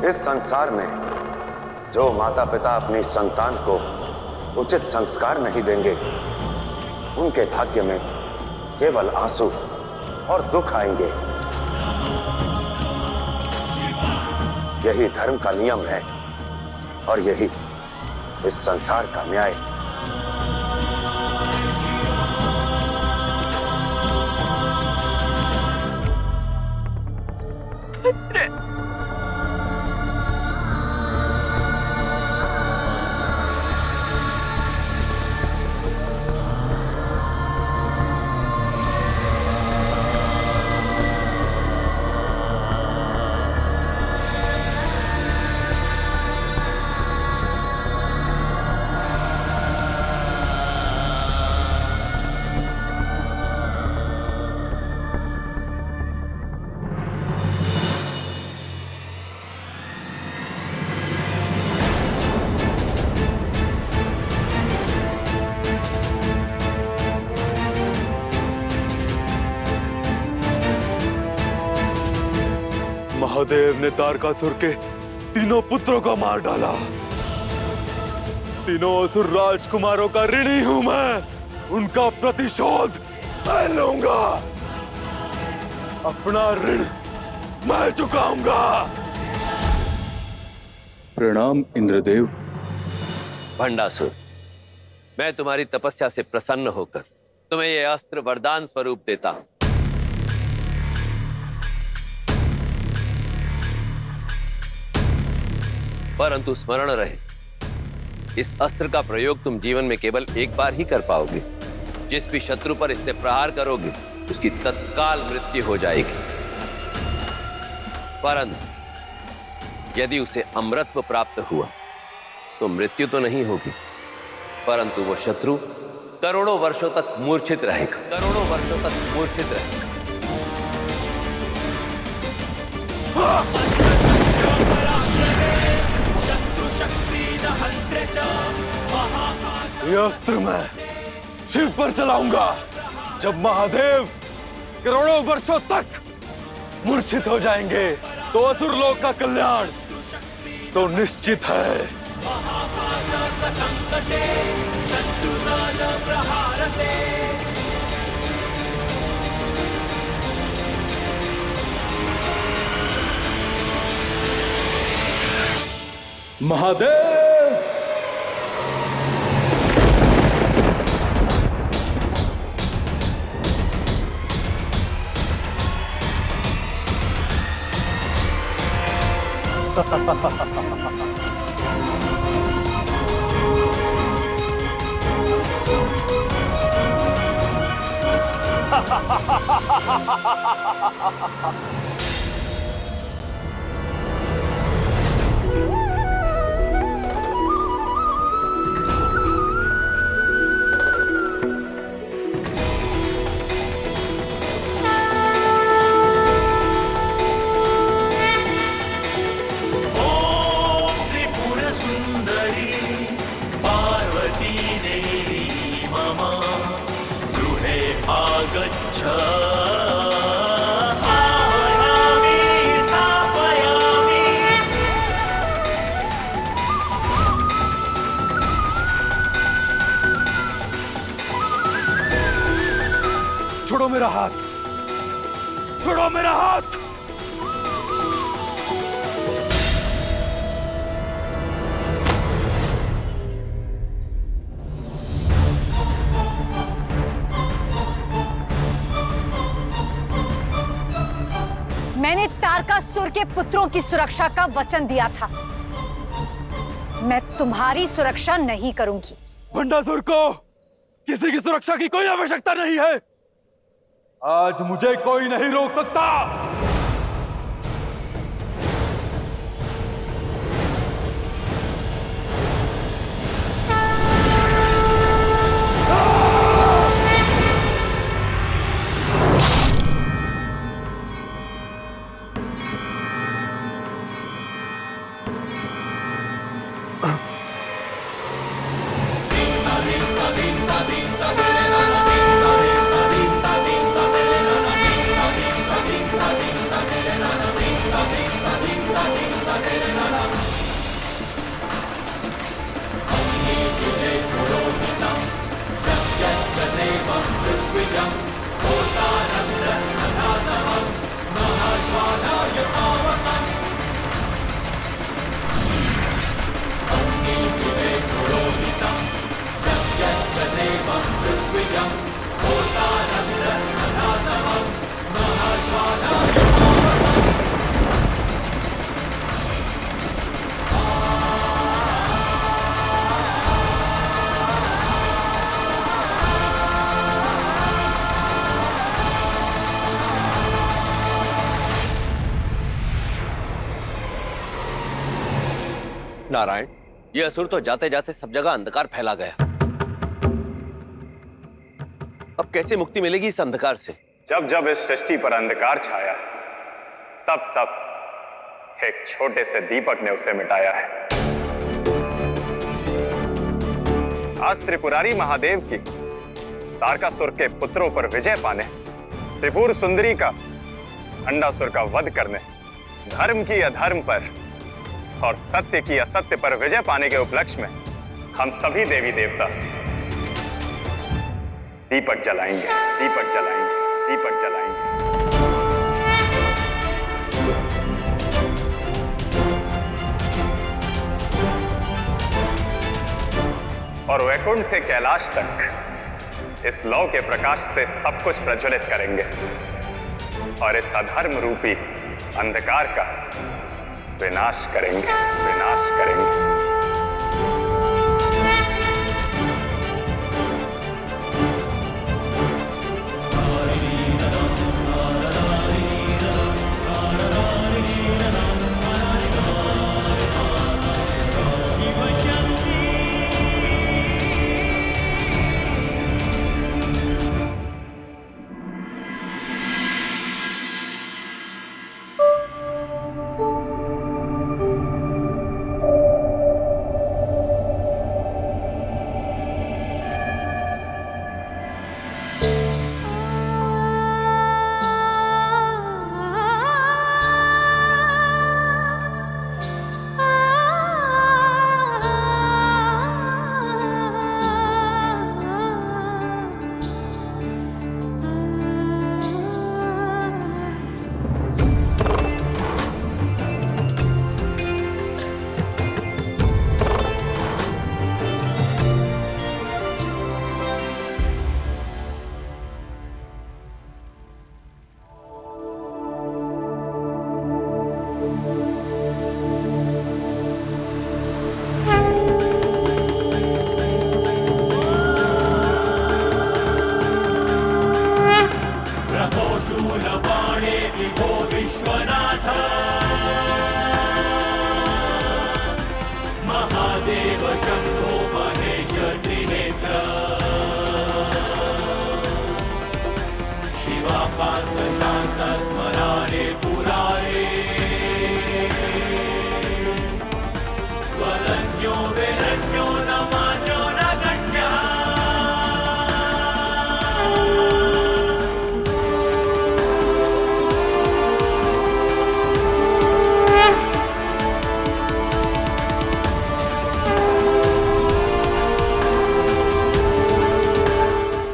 इस संसार में जो माता पिता अपनी संतान को उचित संस्कार नहीं देंगे, उनके भाग्य में केवल आंसू और दुख आएंगे। यही धर्म का नियम है और यही इस संसार का न्याय। महादेव ने तारकासुर के तीनों पुत्रों को मार डाला। तीनों असुर राजकुमारों का ऋणी हूं मैं। उनका प्रतिशोध मैं लूंगा। अपना ऋण मैं चुकाऊंगा। प्रणाम इंद्रदेव। भंडासुर, मैं तुम्हारी तपस्या से प्रसन्न होकर तुम्हें यह अस्त्र वरदान स्वरूप देता हूं। परंतु स्मरण रहे, इस अस्त्र का प्रयोग तुम जीवन में केवल एक बार ही कर पाओगे। जिस भी शत्रु पर इससे प्रहार करोगे उसकी तत्काल मृत्यु हो जाएगी। परंतु यदि उसे अमरत्व प्राप्त हुआ तो मृत्यु तो नहीं होगी, परंतु वो शत्रु करोड़ों वर्षों तक मूर्छित रहेगा। करोड़ों वर्षों तक मूर्छित रहेगा। यह अस्त्र मैं शिव पर चलाऊंगा। जब महादेव करोड़ों वर्षों तक मूर्छित हो जाएंगे तो असुर लोक का कल्याण तो निश्चित है। महादेव! छोड़ो मेरा हाथ, छोड़ो मेरा हाथ। मैंने तारकासुर के पुत्रों की सुरक्षा का वचन दिया था। मैं तुम्हारी सुरक्षा नहीं करूंगी। भंडासुर को किसी की सुरक्षा की कोई आवश्यकता नहीं है। आज मुझे कोई नहीं रोक सकता। नारायण, यह असुर तो जाते जाते सब जगह अंधकार फैला गया। अब कैसे मुक्ति मिलेगी इस अंधकार से? जब जब इस सृष्टि पर अंधकार छाया, तब तब एक छोटे से दीपक ने उसे मिटाया है। आज त्रिपुरारी महादेव की तारकासुर के पुत्रों पर विजय पाने, त्रिपुर सुंदरी का अंडासुर का वध करने, धर्म की अधर्म पर और सत्य की असत्य पर विजय पाने के उपलक्ष्य में हम सभी देवी देवता दीपक जलाएंगे, दीपक जलाएंगे, दीपक जलाएंगे। और वैकुंठ से कैलाश तक इस लौ के प्रकाश से सब कुछ प्रज्वलित करेंगे और इस अधर्म रूपी अंधकार का विनाश करेंगे, विनाश करेंगे।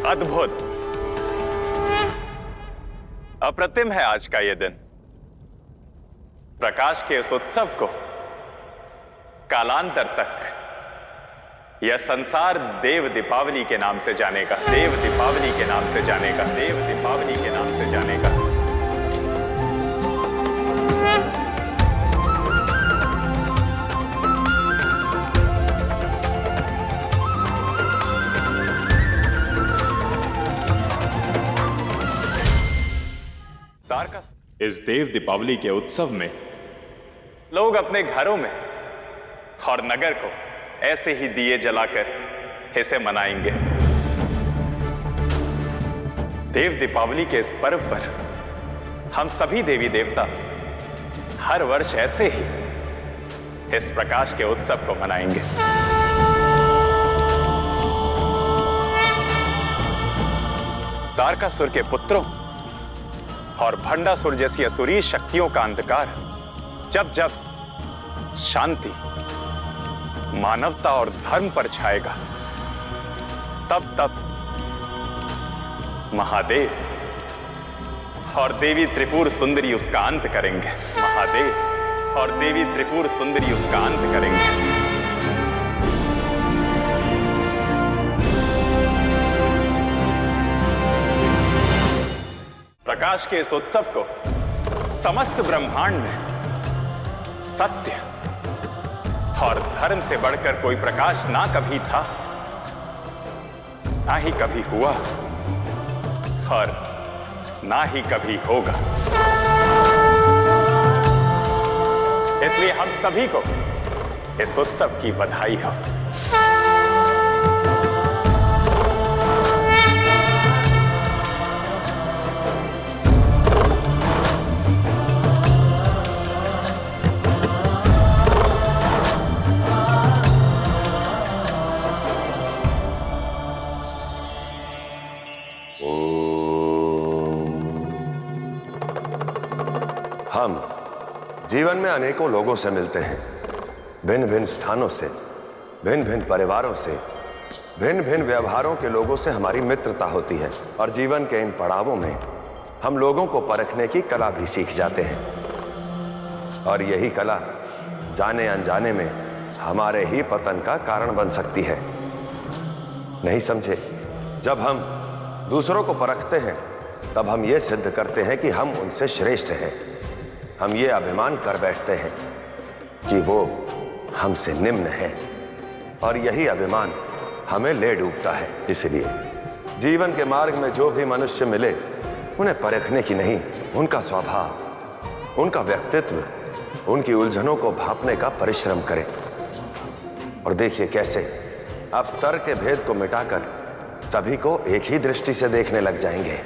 अद्भुत, अप्रतिम है आज का यह दिन। प्रकाश के इस उत्सव को कालांतर तक यह संसार देव दीपावली के नाम से जानेगा, देव दीपावली के नाम से जानेगा, देव दीपावली के नाम से जानेगा। इस देव दीपावली के उत्सव में लोग अपने घरों में और नगर को ऐसे ही दिए जलाकर इसे मनाएंगे। देव दीपावली के इस पर्व पर हम सभी देवी देवता हर वर्ष ऐसे ही इस प्रकाश के उत्सव को मनाएंगे। तारकासुर के पुत्रों और भंडासुर जैसी असुरी शक्तियों का अंधकार जब जब शांति, मानवता और धर्म पर छाएगा, तब तब महादेव और देवी त्रिपुर सुंदरी उसका अंत करेंगे। महादेव और देवी त्रिपुर सुंदरी उसका अंत करेंगे। प्रकाश के इस उत्सव को समस्त ब्रह्मांड में सत्य और धर्म से बढ़कर कोई प्रकाश ना कभी था, ना ही कभी हुआ और ना ही कभी होगा। इसलिए हम सभी को इस उत्सव की बधाई हो। हम जीवन में अनेकों लोगों से मिलते हैं, भिन्न भिन्न स्थानों से, भिन्न भिन्न परिवारों से, भिन्न भिन्न व्यवहारों के लोगों से हमारी मित्रता होती है और जीवन के इन पड़ावों में हम लोगों को परखने की कला भी सीख जाते हैं और यही कला जाने अनजाने में हमारे ही पतन का कारण बन सकती है। नहीं समझे? जब हम दूसरों को परखते हैं तब हम ये सिद्ध करते हैं कि हम उनसे श्रेष्ठ हैं। हम ये अभिमान कर बैठते हैं कि वो हमसे निम्न है और यही अभिमान हमें ले डूबता है। इसलिए जीवन के मार्ग में जो भी मनुष्य मिले उन्हें परखने की नहीं, उनका स्वभाव, उनका व्यक्तित्व, उनकी उलझनों को भांपने का परिश्रम करें। और देखिए कैसे आप स्तर के भेद को मिटाकर सभी को एक ही दृष्टि से देखने लग जाएंगे।